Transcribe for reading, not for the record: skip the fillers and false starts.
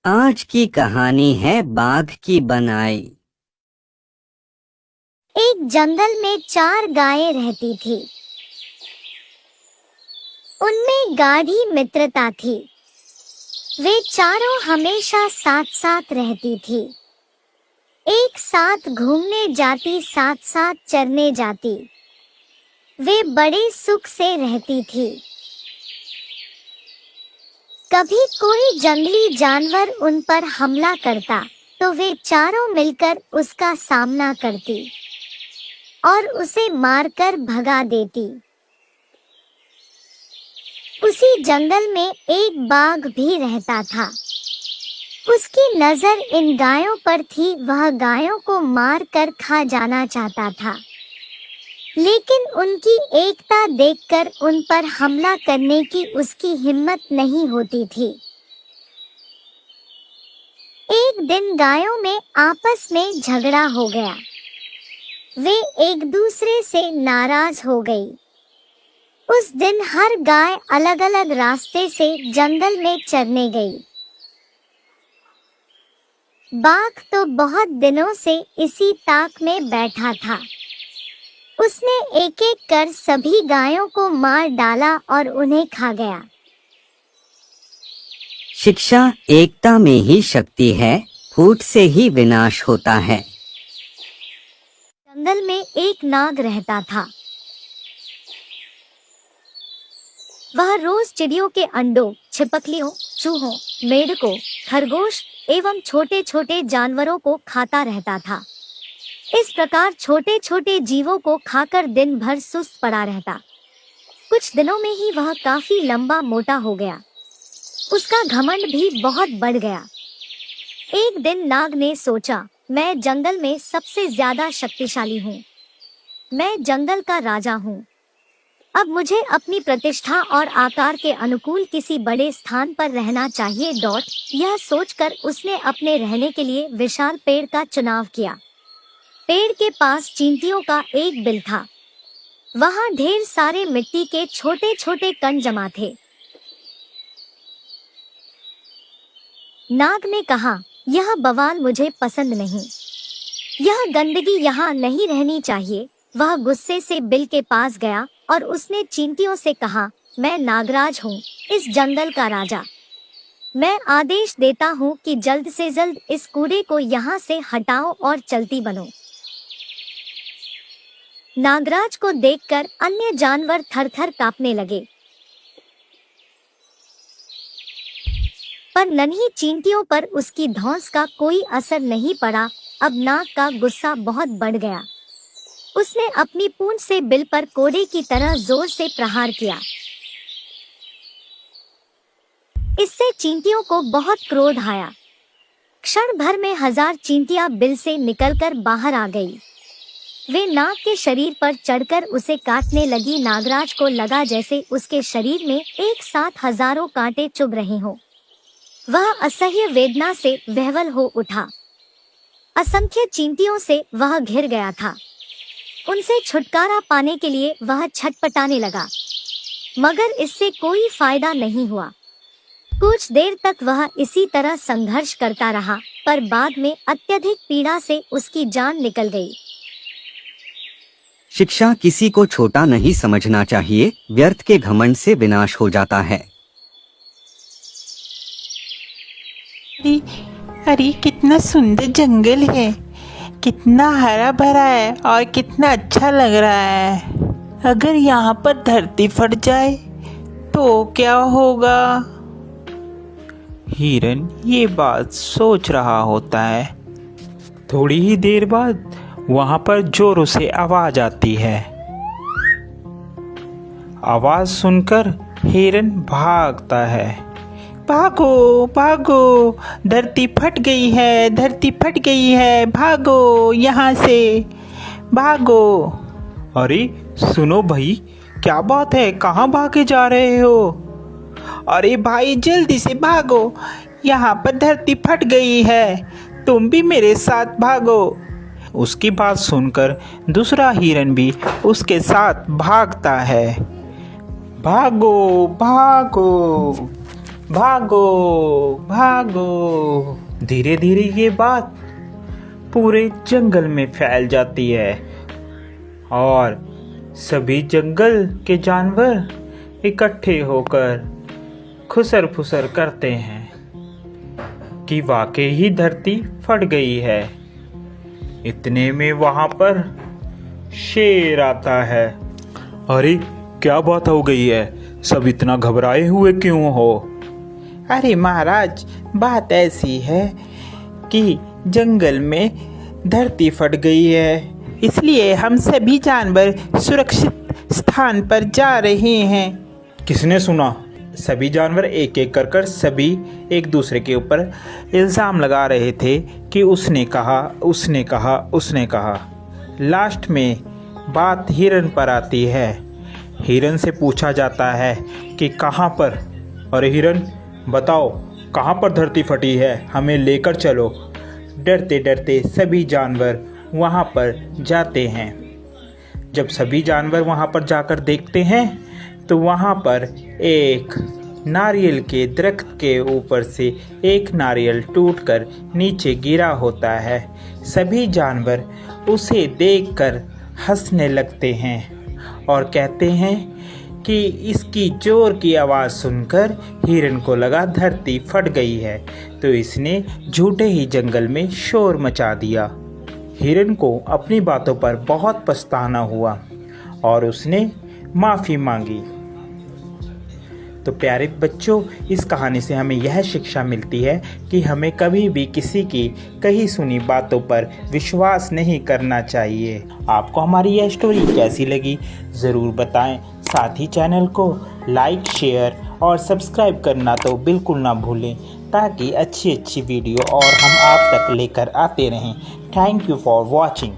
आज की कहानी है बाघ की बनाई। एक जंगल में 4 गायें रहती थी। उनमें गाढ़ी मित्रता थी। वे चारों हमेशा साथ साथ रहती थी। एक साथ घूमने जाती, साथ साथ चरने जाती। वे बड़े सुख से रहती थी। कभी कोई जंगली जानवर उन पर हमला करता तो वे चारों मिलकर उसका सामना करती और उसे मारकर भगा देती। उसी जंगल में एक बाघ भी रहता था। उसकी नजर इन गायों पर थी। वह गायों को मार कर खा जाना चाहता था, लेकिन उनकी एकता देखकर उन पर हमला करने की उसकी हिम्मत नहीं होती थी। एक दिन गायों में आपस में झगड़ा हो गया। वे एक दूसरे से नाराज हो गई। उस दिन हर गाय अलग अलग रास्ते से जंगल में चरने गई। बाघ तो बहुत दिनों से इसी ताक में बैठा था। उसने एक एक कर सभी गायों को मार डाला और उन्हें खा गया। शिक्षा एकता में ही शक्ति है, फूट से ही विनाश होता है। जंगल में एक नाग रहता था। वह रोज चिड़ियों के अंडों, छिपकलियों, चूहों, मेंढकों, खरगोश एवं छोटे छोटे जानवरों को खाता रहता था। इस प्रकार छोटे छोटे जीवों को खाकर दिन भर सुस्त पड़ा रहता। कुछ दिनों में ही वह काफी लंबा मोटा हो गया। उसका घमंड भी बहुत बढ़ गया। एक दिन नाग ने सोचा, मैं जंगल में सबसे ज्यादा शक्तिशाली हूँ। मैं जंगल का राजा हूँ। अब मुझे अपनी प्रतिष्ठा और आकार के अनुकूल किसी बड़े स्थान पर रहना चाहिए। यह सोचकर उसने अपने रहने के लिए विशाल पेड़ का चुनाव किया। पेड़ के पास चींटियों का एक बिल था। वहां ढेर सारे मिट्टी के छोटे छोटे कण जमा थे। नाग ने कहा, यह बवाल मुझे पसंद नहीं। यह गंदगी यहाँ नहीं रहनी चाहिए। वह गुस्से से बिल के पास गया और उसने चींटियों से कहा, मैं नागराज हूँ, इस जंगल का राजा। मैं आदेश देता हूँ कि जल्द से जल्द इस कूड़े को यहाँ से हटाओ और चलती बनो। नागराज को देखकर अन्य जानवर थर-थर कांपने लगे, पर नन्ही चींटियों पर उसकी धौंस का कोई असर नहीं पड़ा। अब नाग का गुस्सा बहुत बढ़ गया। उसने अपनी पूंछ से बिल पर कोड़े की तरह जोर से प्रहार किया। इससे चींटियों को बहुत क्रोध आया। क्षण भर में 1000 चींटियां बिल से निकलकर बाहर आ गई। वे नाग के शरीर पर चढ़कर उसे काटने लगी। नागराज को लगा जैसे उसके शरीर में एक साथ हजारों कांटे चुभ रहे हों। वह असह्य वेदना से विह्वल हो उठा। असंख्य चींटियों से वह घिर गया था। उनसे छुटकारा पाने के लिए वह छटपटाने लगा, मगर इससे कोई फायदा नहीं हुआ। कुछ देर तक वह इसी तरह संघर्ष करता रहा, पर बाद में अत्यधिक पीड़ा से उसकी जान निकल गई। शिक्षा किसी को छोटा नहीं समझना चाहिए, व्यर्थ के घमंड से विनाश हो जाता है। अरे कितना सुंदर जंगल है, कितना हरा भरा है और कितना अच्छा लग रहा है। अगर यहाँ पर धरती फट जाए तो क्या होगा? हिरन ये बात सोच रहा होता है। थोड़ी ही देर बाद वहां पर जोरों से आवाज आती है। आवाज सुनकर हिरन भागता है। भागो भागो, धरती फट गई है, धरती फट गई है, भागो यहाँ से, भागो। अरे सुनो भाई, क्या बात है, कहाँ भागे जा रहे हो? अरे भाई जल्दी से भागो, यहाँ पर धरती फट गई है, तुम भी मेरे साथ भागो। उसकी बात सुनकर दूसरा हिरन भी उसके साथ भागता है। भागो भागो। भागो भागो। धीरे धीरे ये बात पूरे जंगल में फैल जाती है और सभी जंगल के जानवर इकट्ठे होकर खुसर फुसर करते हैं कि वाकई ही धरती फट गई है। इतने में वहां पर शेर आता है। अरे क्या बात हो गई है, सब इतना घबराए हुए क्यों हो? अरे महाराज, बात ऐसी है कि जंगल में धरती फट गई है, इसलिए हम सभी जानवर सुरक्षित स्थान पर जा रहे हैं। किसने सुना? सभी जानवर एक एक कर सभी एक दूसरे के ऊपर इल्ज़ाम लगा रहे थे कि उसने कहा, उसने कहा, उसने कहा। लास्ट में बात हिरन पर आती है। हिरन से पूछा जाता है कि कहाँ पर? अरे हिरन, बताओ कहाँ पर धरती फटी है, हमें लेकर चलो। डरते डरते सभी जानवर वहाँ पर जाते हैं। जब सभी जानवर वहाँ पर जाकर देखते हैं तो वहाँ पर एक नारियल के दरख्त के ऊपर से एक नारियल टूटकर नीचे गिरा होता है। सभी जानवर उसे देखकर हंसने लगते हैं और कहते हैं कि इसकी जोर की आवाज़ सुनकर हिरन को लगा धरती फट गई है, तो इसने झूठे ही जंगल में शोर मचा दिया। हिरन को अपनी बातों पर बहुत पछताना हुआ और उसने माफ़ी मांगी। तो प्यारे बच्चों, इस कहानी से हमें यह शिक्षा मिलती है कि हमें कभी भी किसी की कही सुनी बातों पर विश्वास नहीं करना चाहिए। आपको हमारी यह स्टोरी कैसी लगी ज़रूर बताएं। साथ ही चैनल को लाइक, शेयर और सब्सक्राइब करना तो बिल्कुल ना भूलें, ताकि अच्छी अच्छी वीडियो और हम आप तक लेकर आते रहें। Thank you for watching.